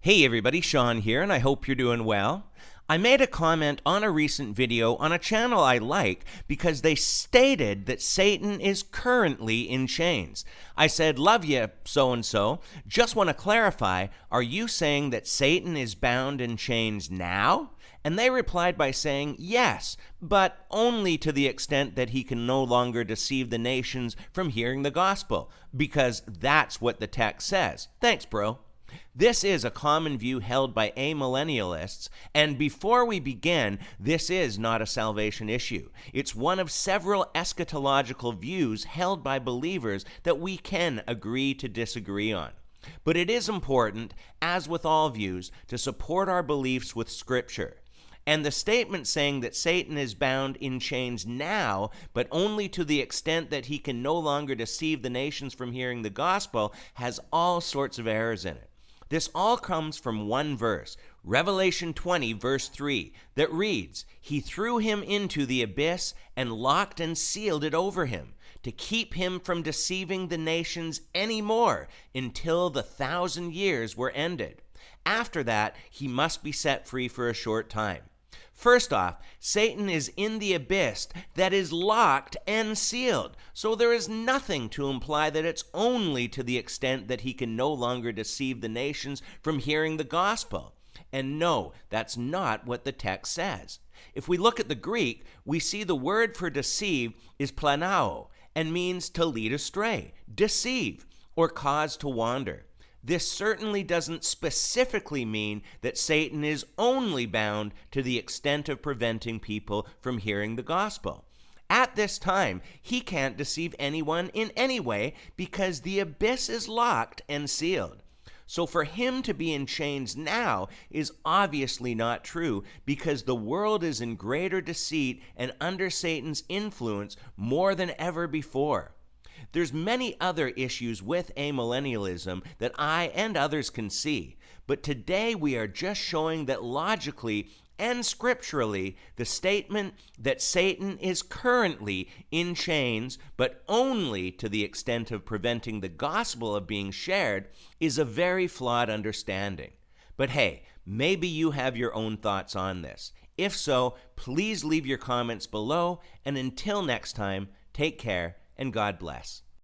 Hey everybody, Sean here, and I hope you're doing well. I made a comment on a recent video on a channel I like because they stated that Satan is currently in chains. I said, love you, so-and-so. Just want to clarify, are you saying that Satan is bound in chains now? And they replied by saying, yes, but only to the extent that he can no longer deceive the nations from hearing the gospel, because that's what the text says. Thanks, bro. This is a common view held by amillennialists, and before we begin, this is not a salvation issue. It's one of several eschatological views held by believers that we can agree to disagree on. But it is important, as with all views, to support our beliefs with Scripture. And the statement saying that Satan is bound in chains now, but only to the extent that he can no longer deceive the nations from hearing the gospel, has all sorts of errors in it. This all comes from one verse, Revelation 20, verse 3, that reads, "He threw him into the abyss and locked and sealed it over him, to keep him from deceiving the nations any more until the 1,000 years were ended. After that, he must be set free for a short time." First off, Satan is in the abyss that is locked and sealed, so there is nothing to imply that it's only to the extent that he can no longer deceive the nations from hearing the gospel. And no, that's not what the text says. If we look at the Greek, we see the word for deceive is planao, and means to lead astray, deceive, or cause to wander. This certainly doesn't specifically mean that Satan is only bound to the extent of preventing people from hearing the gospel. At this time, he can't deceive anyone in any way because the abyss is locked and sealed. So for him to be in chains now is obviously not true because the world is in greater deceit and under Satan's influence more than ever before. There's many other issues with amillennialism that I and others can see, but today we are just showing that logically and scripturally, the statement that Satan is currently in chains, but only to the extent of preventing the gospel of being shared, is a very flawed understanding. But hey, maybe you have your own thoughts on this. If so, please leave your comments below, and until next time, take care and God bless.